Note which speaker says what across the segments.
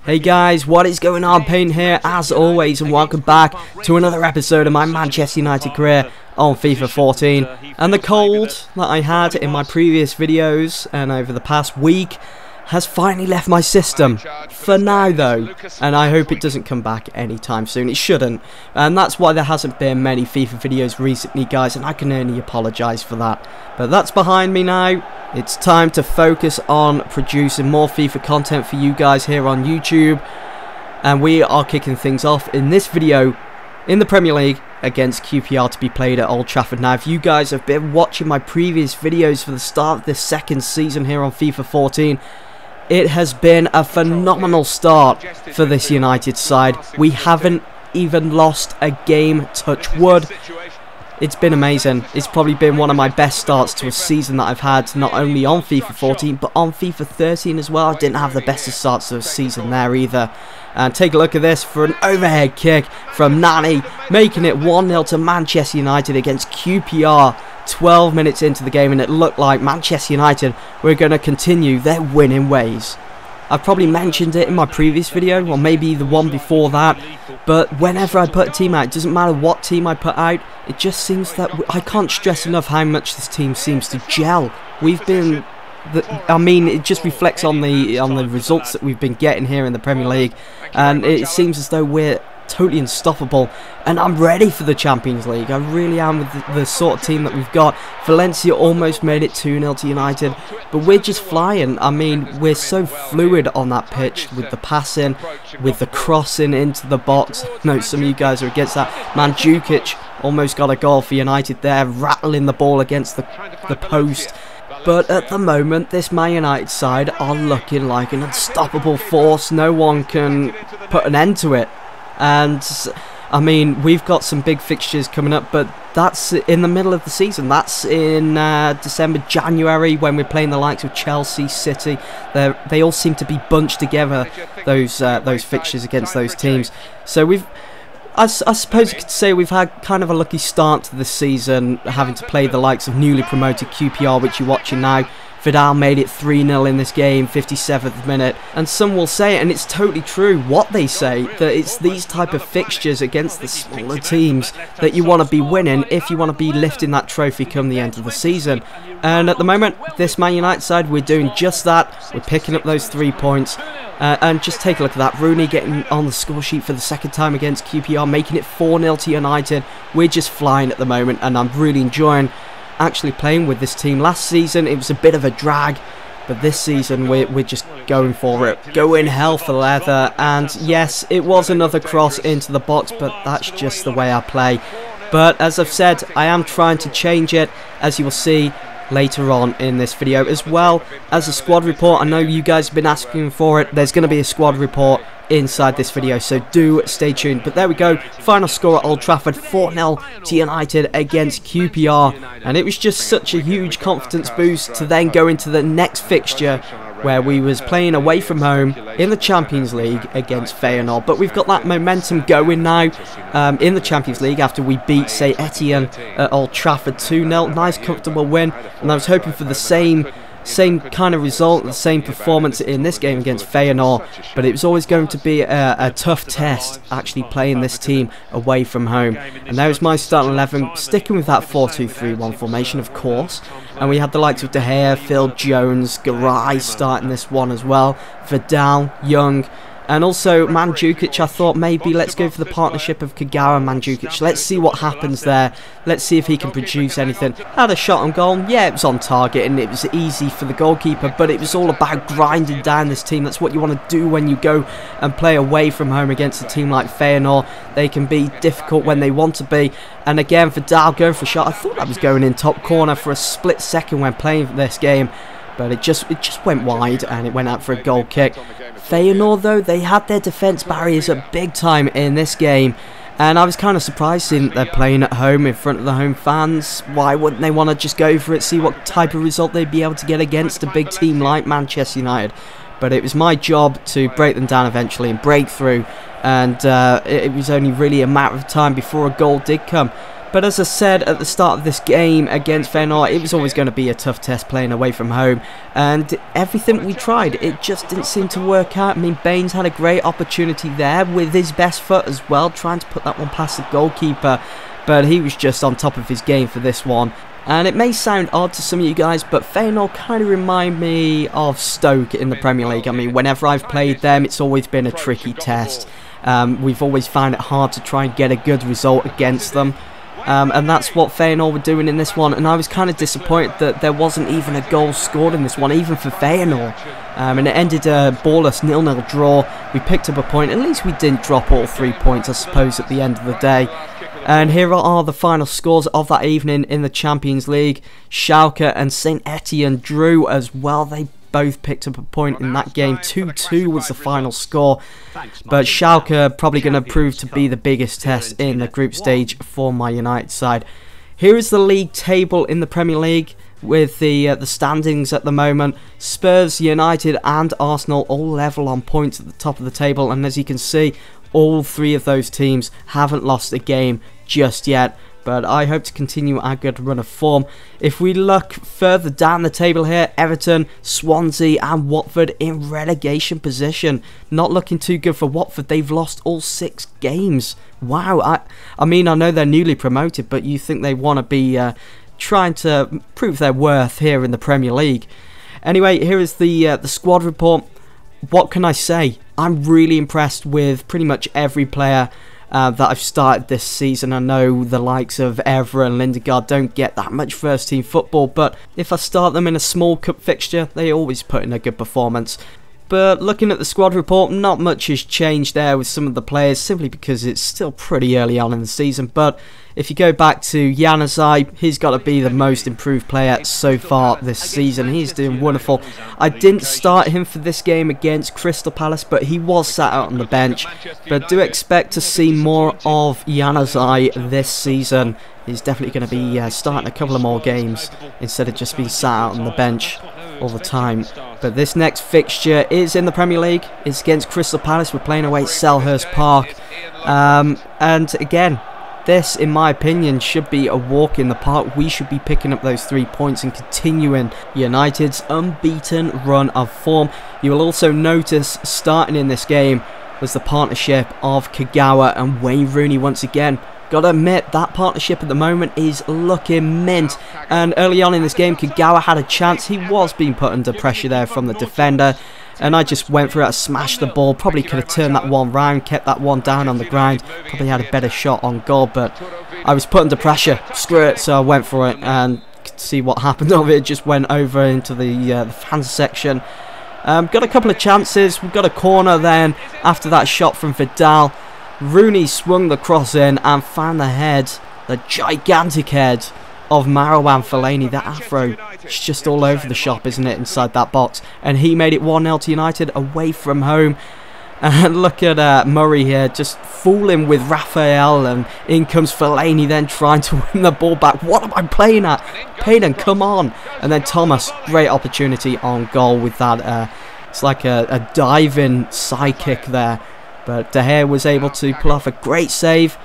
Speaker 1: Hey guys, what is going on? Payton here as always, and welcome back to another episode of my Manchester United career on FIFA 14. And the cold that I had in my previous videos and over the past week has finally left my system, for now though, and I hope it doesn't come back anytime soon. It shouldn't, and that's why there hasn't been many FIFA videos recently, guys, and I can only apologise for that. But that's behind me now. It's time to focus on producing more FIFA content for you guys here on YouTube, and we are kicking things off in this video in the Premier League against QPR to be played at Old Trafford. Now, if you guys have been watching my previous videos for the start of this second season here on FIFA 14, it has been a phenomenal start for this United side. We haven't even lost a game, touch wood. It's been amazing. It's probably been one of my best starts to a season that I've had, not only on FIFA 14 but on FIFA 13 as well. I didn't have the best of starts to a season there either. And take a look at this for an overhead kick from Nani, making it 1-0 to Manchester United against QPR 12 minutes into the game, and it looked like Manchester United were going to continue their winning ways. I've probably mentioned it in my previous video, or maybe the one before that, but whenever I put a team out, it doesn't matter what team I put out, it just seems that I can't stress enough how much this team seems to gel. We've been, I mean, it just reflects on the results that we've been getting here in the Premier League, and it seems as though we're totally unstoppable, and I'm ready for the Champions League. I really am, with the sort of team that we've got. Valencia almost made it 2-0 to United, but we're just flying. I mean, we're so fluid on that pitch with the passing, with the crossing into the box. No, some of you guys are against that. Mandzukic almost got a goal for United there, rattling the ball against the post. But at the moment, this Man United side are looking like an unstoppable force. No one can put an end to it. And I mean, we've got some big fixtures coming up, but that's in the middle of the season. That's in December, January, when we're playing the likes of Chelsea, City. They all seem to be bunched together, those fixtures against those teams. So I suppose you could say we've had kind of a lucky start to this season, having to play the likes of newly promoted QPR, which you're watching now. Vidal made it 3-0 in this game, 57th minute, and some will say, and it's totally true what they say, that it's these type of fixtures against the smaller teams that you want to be winning if you want to be lifting that trophy come the end of the season. And at the moment, this Man United side, we're doing just that. We're picking up those 3 points. And just take a look at that. Rooney getting on the score sheet for the second time against QPR, making it 4-0 to United. We're just flying at the moment, and I'm really enjoying actually playing with this team. Last season it was a bit of a drag, but this season we're just going for it, going hell for leather. And yes, it was another cross into the box, but that's just the way I play. But as I've said, I am trying to change it, as you will see later on in this video, as well as a squad report. I know you guys have been asking for it. There's going to be a squad report inside this video, so do stay tuned. But there we go, final score at Old Trafford, 4-0 to United against QPR, and it was just such a huge confidence boost to then go into the next fixture where we was playing away from home in the Champions League against Feyenoord. But we've got that momentum going now in the Champions League after we beat, say, Etienne at Old Trafford 2-0. Nice comfortable win, and I was hoping for the same kind of result, the same performance in this game against Feyenoord, but it was always going to be a tough test actually playing this team away from home. And there's my starting 11, sticking with that 4-2-3-1 formation, of course. And we had the likes of De Gea, Phil Jones, Garay starting this one as well, Vidal, Young, and also Mandzukic. I thought maybe let's go for the partnership of Kagawa and Mandzukic. Let's see what happens there. Let's see if he can produce anything. Had a shot on goal. Yeah, it was on target and it was easy for the goalkeeper, but it was all about grinding down this team. That's what you want to do when you go and play away from home against a team like Feyenoord. They can be difficult when they want to be. And again, Vidal going for a shot. I thought that was going in top corner for a split second when playing this game, but it just went wide and it went out for a goal kick. Feyenoord, though, they had their defence barriers up big time in this game, and I was kind of surprised seeing that they're playing at home in front of the home fans. Why wouldn't they want to just go for it, see what type of result they'd be able to get against a big team like Manchester United? But it was my job to break them down eventually and break through, and it was only really a matter of time before a goal did come. But as I said at the start of this game against Feyenoord, it was always going to be a tough test playing away from home. And everything we tried, it just didn't seem to work out. I mean, Baines had a great opportunity there with his best foot as well, trying to put that one past the goalkeeper. But he was just on top of his game for this one. And it may sound odd to some of you guys, but Feyenoord kind of remind me of Stoke in the Premier League. I mean, whenever I've played them, it's always been a tricky test. We've always found it hard to try and get a good result against them. And that's what Feyenoord were doing in this one, and I was kind of disappointed that there wasn't even a goal scored in this one, even for Feyenoord. And it ended a ballless 0-0 draw. We picked up a point. At least we didn't drop all 3 points, I suppose, at the end of the day. And here are the final scores of that evening in the Champions League. Schalke and St Etienne drew as well. They both picked up a point in that game. 2-2 was the final score. But Schalke probably going to prove to be the biggest test in the group stage for my United side. Here is the league table in the Premier League with the standings at the moment. Spurs, United and Arsenal all level on points at the top of the table. And as you can see, all three of those teams haven't lost a game just yet. But I hope to continue our good run of form. If we look further down the table here, Everton, Swansea and Watford in relegation position. Not looking too good for Watford. They've lost all 6 games. Wow. I mean, I know they're newly promoted, but you think they want to be trying to prove their worth here in the Premier League. Anyway, here is the squad report. What can I say? I'm really impressed with pretty much every player that I've started this season. I know the likes of Evra and Lindegaard don't get that much first team football, but if I start them in a small cup fixture, they always put in a good performance. But looking at the squad report, not much has changed there with some of the players, simply because it's still pretty early on in the season. But if you go back to Januzaj, he's got to be the most improved player so far this season. He's doing wonderful. I didn't start him for this game against Crystal Palace, but he was sat out on the bench. But do expect to see more of Januzaj this season. He's definitely going to be starting a couple of more games instead of just being sat out on the bench all the time. But this next fixture is in the Premier League. It's against Crystal Palace. We're playing away at Selhurst Park. And again, this, in my opinion, should be a walk in the park. We should be picking up those 3 points and continuing United's unbeaten run of form. You will also notice starting in this game was the partnership of Kagawa and Wayne Rooney once again. Gotta admit, that partnership at the moment is looking mint. And early on in this game, Kagawa had a chance. He was being put under pressure there from the defender. And I just went for it, I smashed the ball. Probably could have turned that one round, kept that one down on the ground. Probably had a better shot on goal, but I was put under pressure. Screw it, so I went for it and see what happened of it. Just went over into the fans section. Got a couple of chances. We've got a corner then after that shot from Vidal. Rooney swung the cross in and found the head, the gigantic head of Marouane Fellaini. That afro, it's just all over the shop, isn't it, inside that box. And he made it 1-0 to United away from home. And look at Murray here, just fooling with Raphael, and in comes Fellaini then trying to win the ball back. What am I playing at? Payton, come on. And then Thomas, great opportunity on goal with that. It's like a diving side kick there. But De Gea was able to pull off a great save,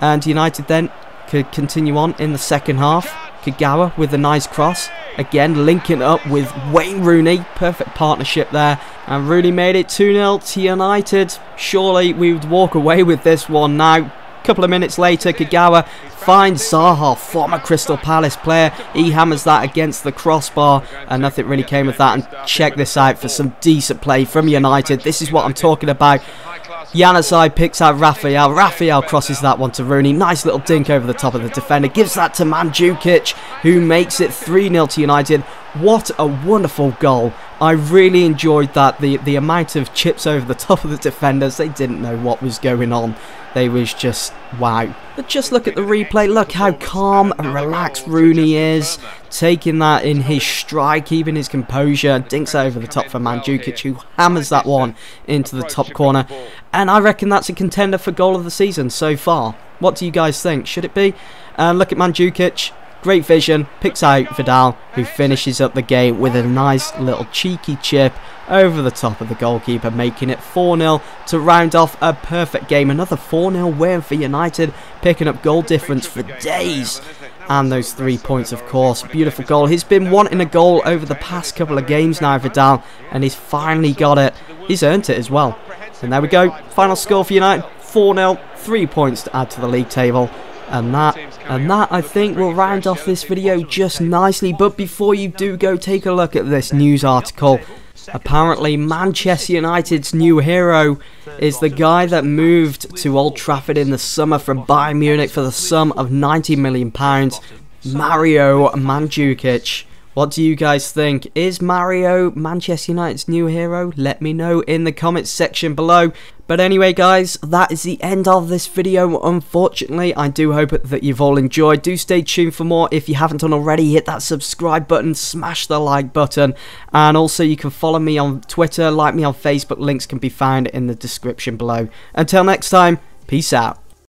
Speaker 1: and United then could continue on in the second half. Kagawa with a nice cross, again linking up with Wayne Rooney, perfect partnership there, and Rooney made it 2-0 to United. Surely we would walk away with this one now. A couple of minutes later, Kagawa finds Zaha, former Crystal Palace player. He hammers that against the crossbar, and nothing really came of that. And check this out for some decent play from United. This is what I'm talking about. Januzaj picks out Raphael. Raphael crosses that one to Rooney. Nice little dink over the top of the defender. Gives that to Mandzukic, who makes it 3-0 to United. What a wonderful goal. I really enjoyed that. The amount of chips over the top of the defenders. They didn't know what was going on. They was just, wow. But just look at the replay. Look how calm and relaxed Rooney is. Taking that in his stride, keeping his composure. Dinks that over the top for Mandzukic, who hammers that one into the top corner. And I reckon that's a contender for goal of the season so far. What do you guys think? Should it be? Look at Mandzukic. Great vision, picks out Vidal, who finishes up the game with a nice little cheeky chip over the top of the goalkeeper, making it 4-0 to round off a perfect game. Another 4-0 win for United, picking up goal difference for days. And those 3 points, of course. Beautiful goal. He's been wanting a goal over the past couple of games now, Vidal, and he's finally got it. He's earned it as well. And there we go. Final score for United, 4-0, 3 points to add to the league table. And that I think will round off this video just nicely. But before you do go, take a look at this news article. Apparently Manchester United's new hero is the guy that moved to Old Trafford in the summer from Bayern Munich for the sum of £90 million, Mario Mandzukic. What do you guys think? Is Mario Manchester United's new hero? Let me know in the comments section below. But anyway guys, that is the end of this video. Unfortunately, I do hope that you've all enjoyed. Do stay tuned for more. If you haven't done already, hit that subscribe button, smash the like button. And also you can follow me on Twitter, like me on Facebook. Links can be found in the description below. Until next time, peace out.